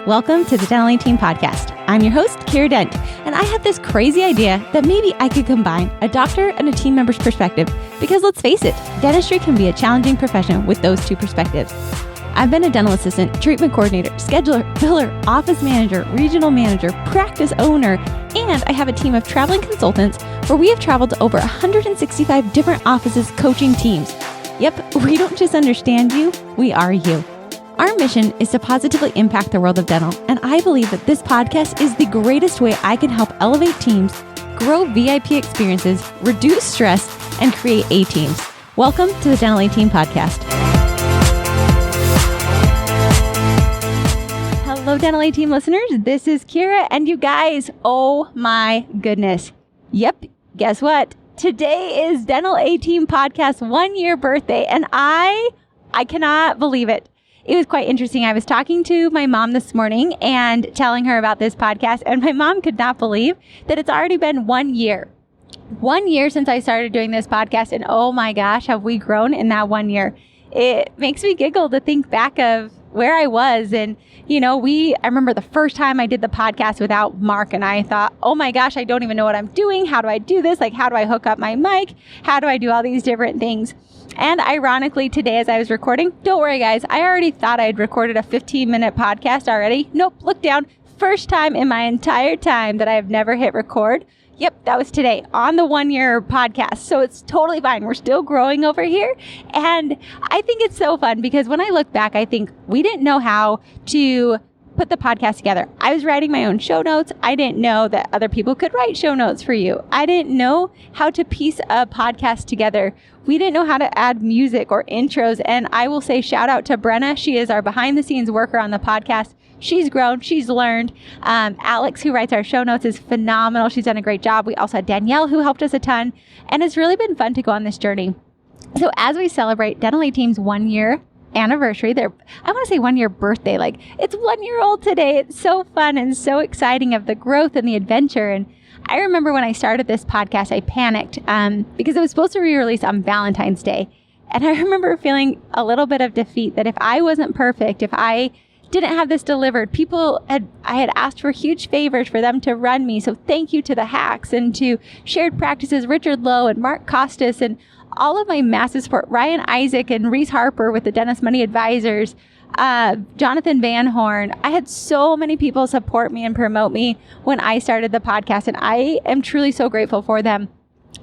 Welcome to the Dental ATeam podcast. I'm your host, Kiera Dent, and I had this crazy idea that maybe I could combine a doctor and a team member's perspective because let's face it, dentistry can be a challenging profession with those two perspectives. I've been a dental assistant, treatment coordinator, scheduler, biller, office manager, regional manager, practice owner, and I have a team of traveling consultants where we have traveled to over 165 different offices coaching teams. Yep, we don't just understand you, we are you. Our mission is to positively impact the world of dental, and I believe that this podcast is the greatest way I can help elevate teams, grow VIP experiences, reduce stress, and create A-teams. Welcome to the Dental ATeam podcast. Hello, Dental ATeam listeners. This is Kiera, and you guys, oh my goodness. Yep, guess what? Today is Dental ATeam podcast 1 year birthday, and I cannot believe it. It was quite interesting. I was talking to my mom this morning and telling her about this podcast, and my mom could not believe that it's already been 1 year. 1 year since I started doing this podcast, and oh my gosh, have we grown in that 1 year. It makes me giggle to think back of where I was. And, you know, I remember the first time I did the podcast without Mark, and I thought, oh my gosh, I don't even know what I'm doing. How do I do this? Like, how do I hook up my mic? How do I do all these different things? And ironically, today as I was recording, don't worry guys, I already thought I'd recorded a 15-minute podcast already. Nope, look down. First time in my entire time that I have never hit record. Yep, that was today on the 1 year podcast. So it's totally fine. We're still growing over here. And I think it's so fun because when I look back, I think we didn't know how to put the podcast together. I was writing my own show notes. I didn't know that other people could write show notes for you. I didn't know how to piece a podcast together. We didn't know how to add music or intros. And I will say shout out to Brenna. She is our behind the scenes worker on the podcast. She's grown. She's learned. Alex, who writes our show notes, is phenomenal. She's done a great job. We also had Danielle, who helped us a ton. And it's really been fun to go on this journey. So as we celebrate Dental ATeam's 1 year anniversary, I want to say 1 year birthday, like it's 1 year old today. It's so fun and so exciting of the growth and the adventure. And I remember when I started this podcast, I panicked because it was supposed to be released on Valentine's Day. And I remember feeling a little bit of defeat that if I wasn't perfect, if I didn't have this delivered, I had asked for huge favors for them to run me. So thank you to the Hacks and to Shared Practices, Richard Lowe and Mark Costas and all of my massive support, Ryan Isaac and Reese Harper with the Dentist Money Advisors, Jonathan Van Horn. I had so many people support me and promote me when I started the podcast, and I am truly so grateful for them.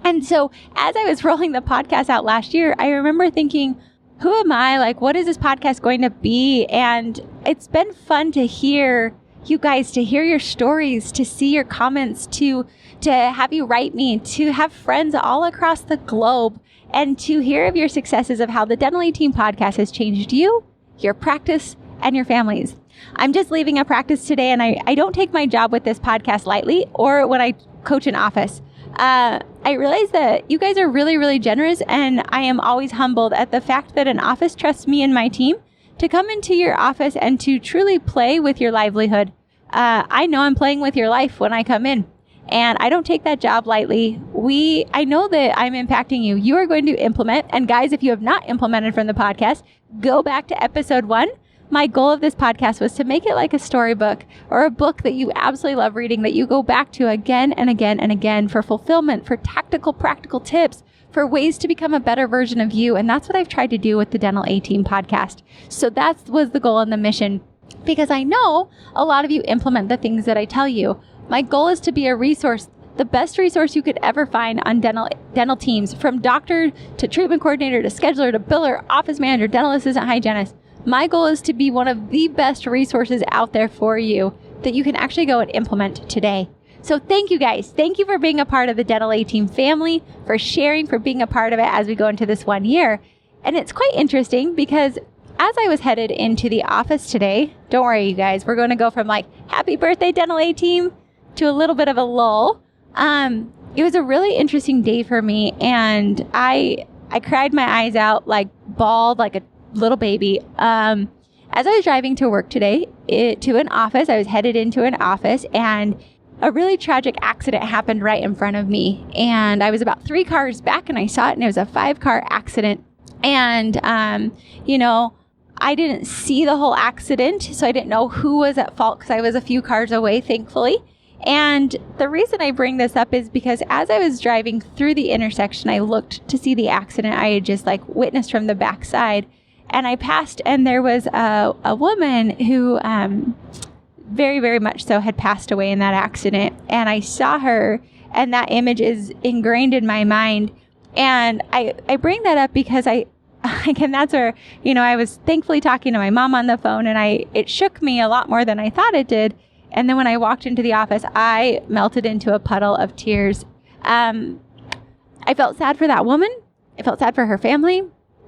And so as I was rolling the podcast out last year, I remember thinking, who am I? Like, what is this podcast going to be? And it's been fun to hear you guys, to hear your stories, to see your comments, to have you write me, to have friends all across the globe, and to hear of your successes of how the Dental ATeam podcast has changed you, your practice, and your families. I'm just leaving a practice today, and I don't take my job with this podcast lightly or when I coach an office. I realize that you guys are really, really generous, and I am always humbled at the fact that an office trusts me and my team to come into your office and to truly play with your livelihood. I know I'm playing with your life when I come in, and I don't take that job lightly. I know that I'm impacting you. You are going to implement, and guys, if you have not implemented from the podcast, go back to episode 1. My goal of this podcast was to make it like a storybook or a book that you absolutely love reading, that you go back to again and again and again for fulfillment, for tactical, practical tips, for ways to become a better version of you. And that's what I've tried to do with the Dental ATeam podcast. So that was the goal and the mission, because I know a lot of you implement the things that I tell you. My goal is to be a resource, the best resource you could ever find on dental teams, from doctor to treatment coordinator to scheduler to biller, office manager, dental assistant, hygienist. My goal is to be one of the best resources out there for you that you can actually go and implement today. So thank you guys. Thank you for being a part of the Dental ATeam family, for sharing, for being a part of it as we go into this 1 year. And it's quite interesting because as I was headed into the office today, don't worry you guys, we're going to go from like, happy birthday Dental ATeam to a little bit of a lull. It was a really interesting day for me, and I cried my eyes out, like bawled like a little baby. As I was driving to work today, to an office, I was headed into an office, and a really tragic accident happened right in front of me. And I was about 3 cars back, and I saw it, and it was a 5-car accident. And, I didn't see the whole accident, so I didn't know who was at fault because I was a few cars away, thankfully. And the reason I bring this up is because as I was driving through the intersection, I looked to see the accident I had just witnessed from the backside. And I passed, and there was a woman who very, very much so had passed away in that accident. And I saw her, and that image is ingrained in my mind. And I bring that up because again, that's where, I was thankfully talking to my mom on the phone, and it shook me a lot more than I thought it did. And then when I walked into the office, I melted into a puddle of tears. I felt sad for that woman. I felt sad for her family.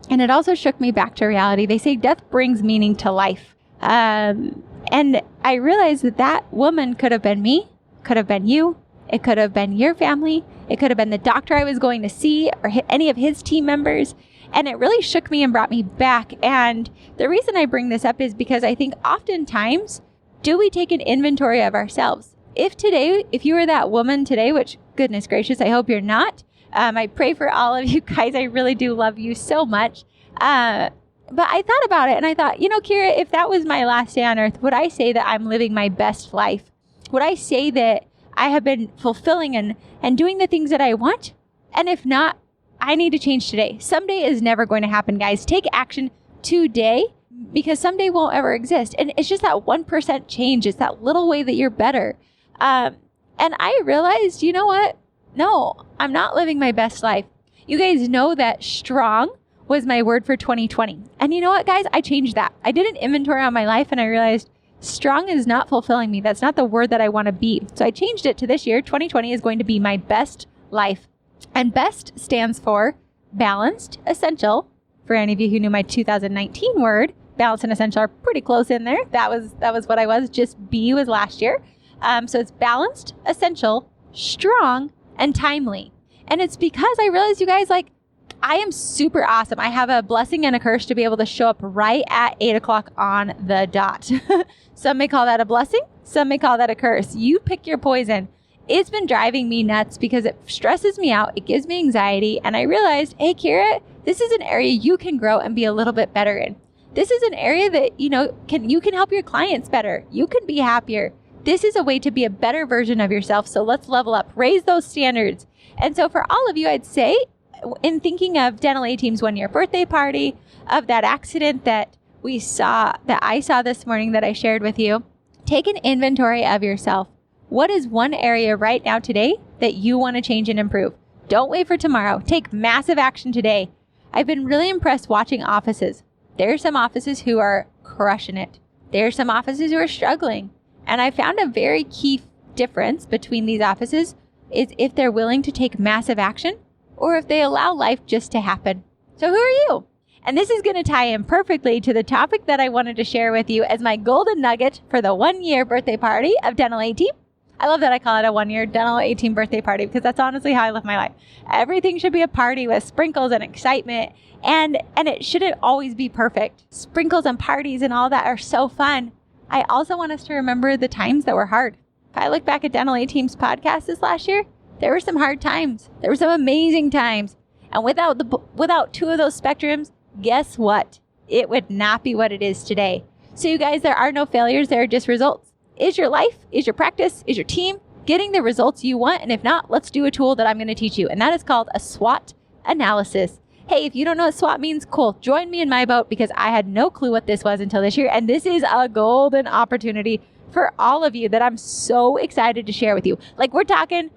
And it also shook me back to reality. They say death brings meaning to life. And I realized that woman could have been me, could have been you. It could have been your family. It could have been the doctor I was going to see or any of his team members. And it really shook me and brought me back. And the reason I bring this up is because I think oftentimes, do we take an inventory of ourselves? If you were that woman today, which goodness gracious, I hope you're not. I pray for all of you guys. I really do love you so much. But I thought about it and I thought, Kiera, if that was my last day on earth, would I say that I'm living my best life? Would I say that I have been fulfilling and doing the things that I want? And if not, I need to change today. Someday is never going to happen, guys. Take action today because someday won't ever exist. And it's just that 1% change. It's that little way that you're better. And I realized, you know what? No, I'm not living my best life. You guys know that strong was my word for 2020. And you know what, guys? I changed that. I did an inventory on my life and I realized strong is not fulfilling me. That's not the word that I want to be. So I changed it to this year. 2020 is going to be my best life. And BEST stands for balanced, essential. For any of you who knew my 2019 word, balanced and essential are pretty close in there. That was what I was. Just B was last year. So it's balanced, essential, strong, and timely. And it's because I realized, you guys, I am super awesome. I have a blessing and a curse to be able to show up right at 8 o'clock on the dot. Some may call that a blessing. Some may call that a curse. You pick your poison. It's been driving me nuts because it stresses me out. It gives me anxiety. And I realized, hey, Kiera, this is an area you can grow and be a little bit better in. This is an area that, you can help your clients better. You can be happier. This is a way to be a better version of yourself. So let's level up, raise those standards. And so for all of you, I'd say, in thinking of Dental ATeam's 1-year birthday party, of that accident that I saw this morning that I shared with you, take an inventory of yourself. What is one area right now today that you want to change and improve? Don't wait for tomorrow. Take massive action today. I've been really impressed watching offices. There are some offices who are crushing it. There are some offices who are struggling. And I found a very key difference between these offices is if they're willing to take massive action or if they allow life just to happen. So who are you? And this is going to tie in perfectly to the topic that I wanted to share with you as my golden nugget for the 1-year birthday party of Dental ATeam. I love that I call it a 1-year Dental ATeam birthday party because that's honestly how I live my life. Everything should be a party with sprinkles and excitement, and it shouldn't always be perfect. Sprinkles and parties and all that are so fun. I also want us to remember the times that were hard. If I look back at Dental ATeam's podcast this last year, there were some hard times. There were some amazing times. And without two of those spectrums, guess what? It would not be what it is today. So you guys, there are no failures. There are just results. Is your life, is your practice, is your team getting the results you want? And if not, let's do a tool that I'm going to teach you. And that is called a SWOT analysis. Hey, if you don't know what SWOT means, cool. Join me in my boat because I had no clue what this was until this year. And this is a golden opportunity for all of you that I'm so excited to share with you. We're talking,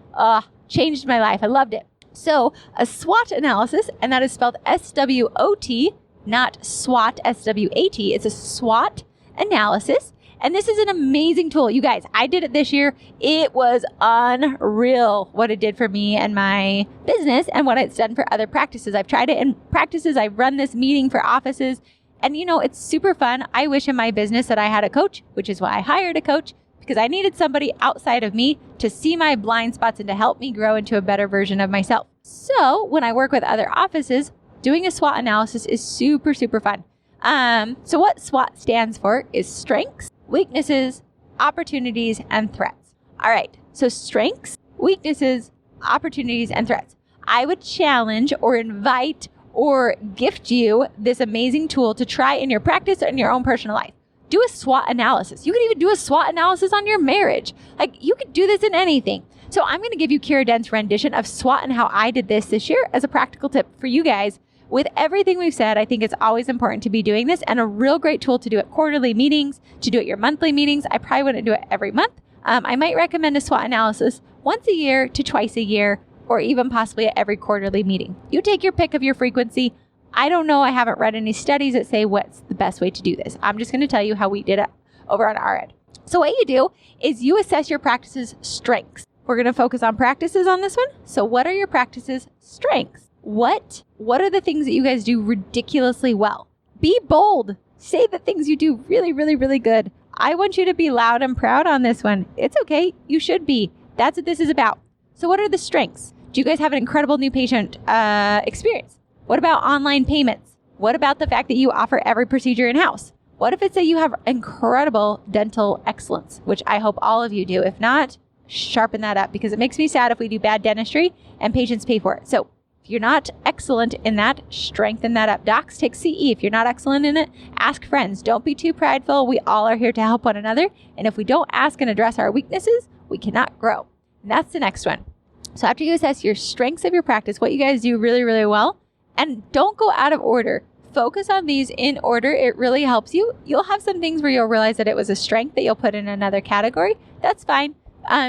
changed my life. I loved it. So a SWOT analysis, and that is spelled S-W-O-T, not SWOT, S-W-A-T. It's a SWOT analysis. And this is an amazing tool. You guys, I did it this year. It was unreal what it did for me and my business and what it's done for other practices. I've tried it in practices. I've run this meeting for offices. And it's super fun. I wish in my business that I had a coach, which is why I hired a coach, because I needed somebody outside of me to see my blind spots and to help me grow into a better version of myself. So when I work with other offices, doing a SWOT analysis is super, super fun. So what SWOT stands for is strengths, weaknesses, opportunities, and threats. All right. So strengths, weaknesses, opportunities, and threats. I would challenge or invite or gift you this amazing tool to try in your practice or in your own personal life. Do a SWOT analysis. You could even do a SWOT analysis on your marriage. Like, you could do this in anything. So I'm going to give you Kiera Dent's rendition of SWOT and how I did this year as a practical tip for you guys. With everything we've said, I think it's always important to be doing this, and a real great tool to do at quarterly meetings, to do at your monthly meetings. I probably wouldn't do it every month. I might recommend a SWOT analysis once a year to twice a year, or even possibly at every quarterly meeting. You take your pick of your frequency. I don't know. I haven't read any studies that say what's the best way to do this. I'm just going to tell you how we did it over on our end. So what you do is you assess your practice's strengths. We're going to focus on practices on this one. So what are your practice's strengths? What are the things that you guys do ridiculously well? Be bold. Say the things you do really, really, really good. I want you to be loud and proud on this one. It's okay. You should be. That's what this is about. So what are the strengths? Do you guys have an incredible new patient experience? What about online payments? What about the fact that you offer every procedure in-house? What if it's that you have incredible dental excellence, which I hope all of you do. If not, sharpen that up, because it makes me sad if we do bad dentistry and patients pay for it. So if you're not excellent in that, strengthen that up. Docs, take CE. If you're not excellent in it, ask friends. Don't be too prideful. We all are here to help one another. And if we don't ask and address our weaknesses, we cannot grow. And that's the next one. So after you assess your strengths of your practice, what you guys do really, really well, and don't go out of order. Focus on these in order. It really helps you. You'll have some things where you'll realize that it was a strength that you'll put in another category. That's fine.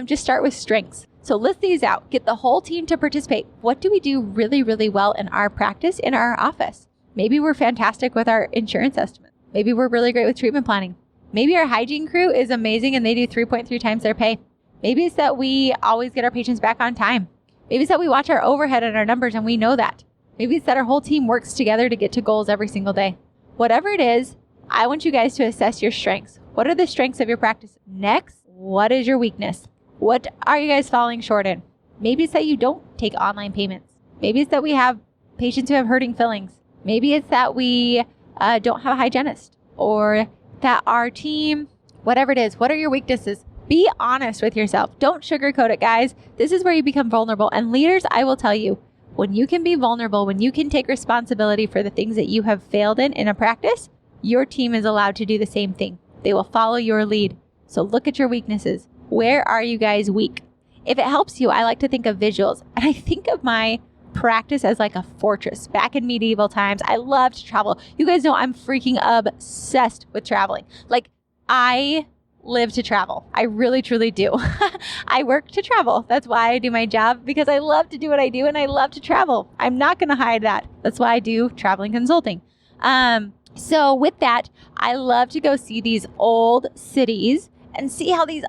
Just start with strengths. So list these out. Get the whole team to participate. What do we do really, really well in our practice, in our office? Maybe we're fantastic with our insurance estimate. Maybe we're really great with treatment planning. Maybe our hygiene crew is amazing and they do 3.3 times their pay. Maybe it's that we always get our patients back on time. Maybe it's that we watch our overhead and our numbers and we know that. Maybe it's that our whole team works together to get to goals every single day. Whatever it is, I want you guys to assess your strengths. What are the strengths of your practice? Next, what is your weakness? What are you guys falling short in? Maybe it's that you don't take online payments. Maybe it's that we have patients who have hurting fillings. Maybe it's that we don't have a hygienist, or that our team, whatever it is, what are your weaknesses? Be honest with yourself. Don't sugarcoat it, guys. This is where you become vulnerable. And leaders, I will tell you, when you can be vulnerable, when you can take responsibility for the things that you have failed in a practice, your team is allowed to do the same thing. They will follow your lead. So look at your weaknesses. Where are you guys weak? If it helps you, I like to think of visuals. And I think of my practice as like a fortress. Back in medieval times, I love to travel. You guys know I'm freaking obsessed with traveling. Like, I live to travel. I really, truly do. I work to travel. That's why I do my job, because I love to do what I do and I love to travel. I'm not going to hide that. That's why I do traveling consulting. So with that, I love to go see these old cities and see how these,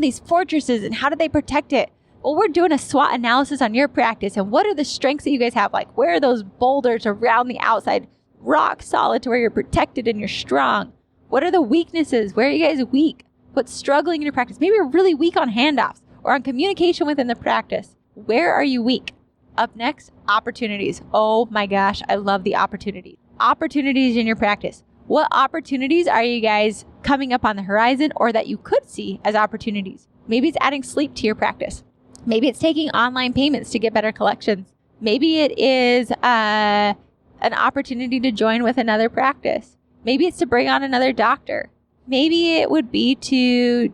these fortresses, and how do they protect it? Well, we're doing a SWOT analysis on your practice, and what are the strengths that you guys have? Like, where are those boulders around the outside, rock solid to where you're protected and you're strong? What are the weaknesses? Where are you guys weak? What's struggling in your practice? Maybe you're really weak on handoffs or on communication within the practice. Where are you weak? Up next, opportunities. Oh my gosh, I love the opportunities. Opportunities in your practice. What opportunities are you guys coming up on the horizon, or that you could see as opportunities? Maybe it's adding sleep to your practice. Maybe it's taking online payments to get better collections. Maybe it is an opportunity to join with another practice. Maybe it's to bring on another doctor. Maybe it would be to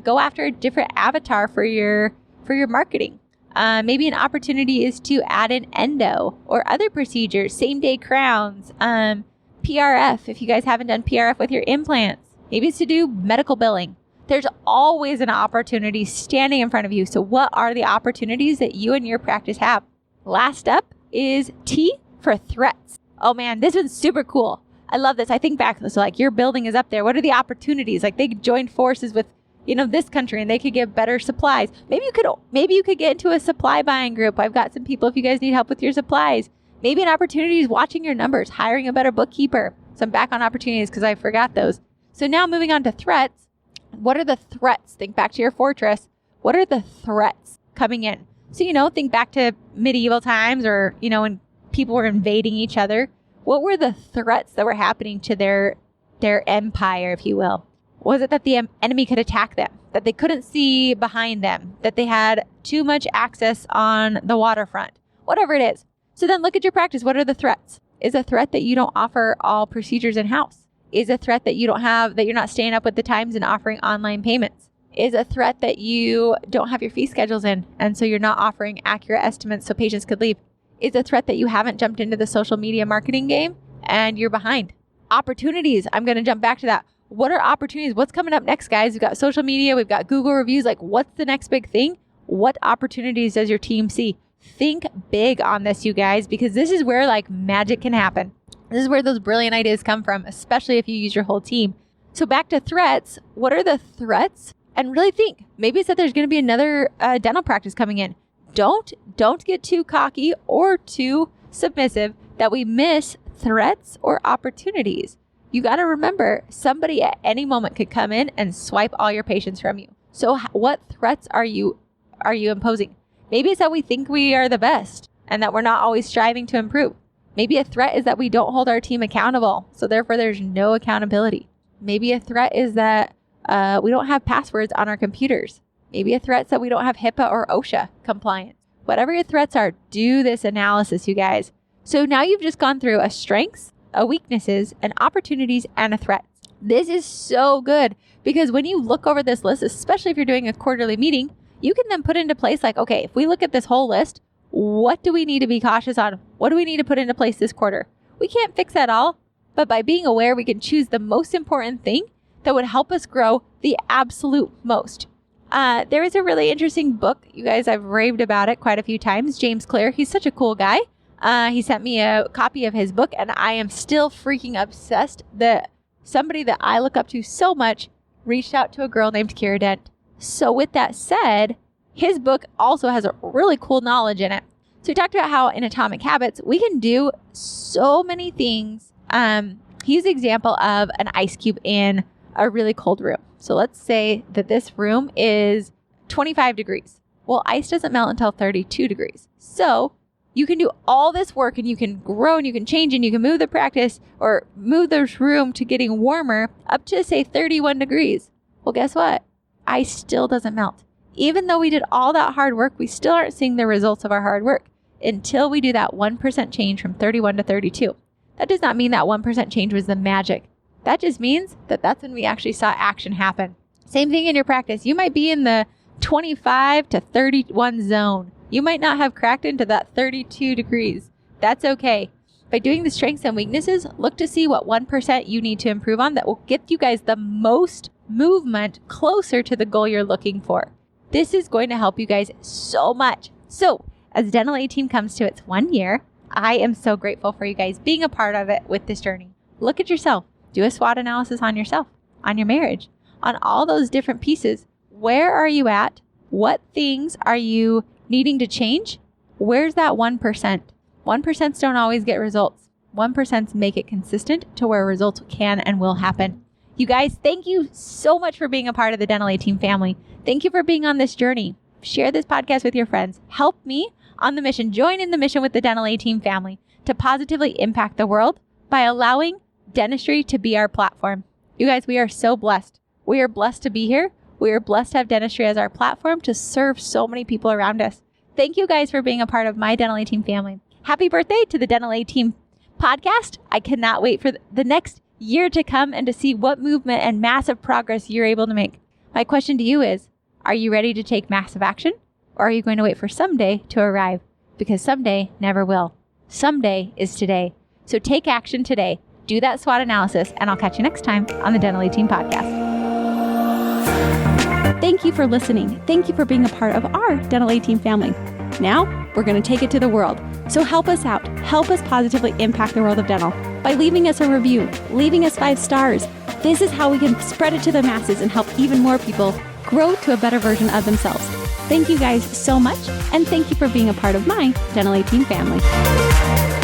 go after a different avatar for your marketing. Maybe an opportunity is to add an endo or other procedures, same-day crowns, PRF, if you guys haven't done PRF with your implants. Maybe it's to do medical billing. There's always an opportunity standing in front of you. So what are the opportunities that you and your practice have? Last up is T for threats. Oh man, this one's super cool. I love this. I think back, so like your building is up there. What are the opportunities? Like, they could join forces with, this country, and they could get better supplies. Maybe you could get into a supply buying group. I've got some people if you guys need help with your supplies. Maybe an opportunity is watching your numbers, hiring a better bookkeeper. So I'm back on opportunities because I forgot those. So now moving on to threats. What are the threats? Think back to your fortress. What are the threats coming in? So, think back to medieval times, or, when people were invading each other. What were the threats that were happening to their empire, if you will? Was it that the enemy could attack them, that they couldn't see behind them, that they had too much access on the waterfront? Whatever it is. So then look at your practice. What are the threats? Is a threat that you don't offer all procedures in-house? Is a threat that you're not staying up with the times and offering online payments? Is a threat that you don't have your fee schedules in, and so you're not offering accurate estimates so patients could leave? Is a threat that you haven't jumped into the social media marketing game and you're behind? Opportunities. I'm going to jump back to that. What are opportunities? What's coming up next, guys? We've got social media. We've got Google reviews. Like, what's the next big thing? What opportunities does your team see? Think big on this, you guys, because this is where like magic can happen. This is where those brilliant ideas come from, especially if you use your whole team. So back to threats. What are the threats? And really think. Maybe it's that there's going to be another dental practice coming in. Don't get too cocky or too submissive that we miss threats or opportunities. You got to remember, somebody at any moment could come in and swipe all your patients from you. So what threats are you imposing? Maybe it's that we think we are the best and that we're not always striving to improve. Maybe a threat is that we don't hold our team accountable, so therefore there's no accountability. Maybe a threat is that we don't have passwords on our computers. Maybe a threat is that we don't have HIPAA or OSHA compliance. Whatever your threats are, do this analysis, you guys. So now you've just gone through a strengths, a weaknesses, an opportunities, and a threat. This is so good because when you look over this list, especially if you're doing a quarterly meeting, you can then put into place like, okay, if we look at this whole list, what do we need to be cautious on? What do we need to put into place this quarter? We can't fix that all, but by being aware, we can choose the most important thing that would help us grow the absolute most. There is a really interesting book, you guys, I've raved about it quite a few times. James Clear, he's such a cool guy. He sent me a copy of his book, and I am still freaking obsessed that somebody that I look up to so much reached out to a girl named Kiera Dent. So with that said, his book also has a really cool knowledge in it. So we talked about how in Atomic Habits, we can do so many things. He used an example of an ice cube in a really cold room. So let's say that this room is 25 degrees. Well, ice doesn't melt until 32 degrees. So you can do all this work and you can grow and you can change and you can move the practice or move this room to getting warmer up to say 31 degrees. Well, guess what? Ice still doesn't melt. Even though we did all that hard work, we still aren't seeing the results of our hard work until we do that 1% change from 31 to 32. That does not mean that 1% change was the magic. That just means that that's when we actually saw action happen. Same thing in your practice. You might be in the 25 to 31 zone. You might not have cracked into that 32 degrees. That's okay. By doing the strengths and weaknesses, look to see what 1% you need to improve on that will get you guys the most movement closer to the goal you're looking for. This is going to help you guys so much. So as Dental ATeam comes to its 1 year, I am so grateful for you guys being a part of it with this journey. Look at yourself. Do a SWOT analysis on yourself, on your marriage, on all those different pieces. Where are you at? What things are you needing to change? Where's that 1%? 1% don't always get results. 1% make it consistent to where results can and will happen. You guys, thank you so much for being a part of the Dental ATeam family. Thank you for being on this journey. Share this podcast with your friends. Help me on the mission. Join in the mission with the Dental ATeam family to positively impact the world by allowing dentistry to be our platform. You guys, we are so blessed. We are blessed to be here. We are blessed to have dentistry as our platform to serve so many people around us. Thank you guys for being a part of my Dental ATeam family. Happy birthday to the Dental ATeam podcast. I cannot wait for the next year to come and to see what movement and massive progress you're able to make. My question to you is, are you ready to take massive action? Or are you going to wait for someday to arrive? Because someday never will. Someday is today. So take action today. Do that SWOT analysis, and I'll catch you next time on the Dental ATeam podcast. Thank you for listening. Thank you for being a part of our Dental ATeam family. Now, we're going to take it to the world. So help us out. Help us positively impact the world of dental by leaving us a review, leaving us 5 stars. This is how we can spread it to the masses and help even more people grow to a better version of themselves. Thank you guys so much, and thank you for being a part of my Dental ATeam family.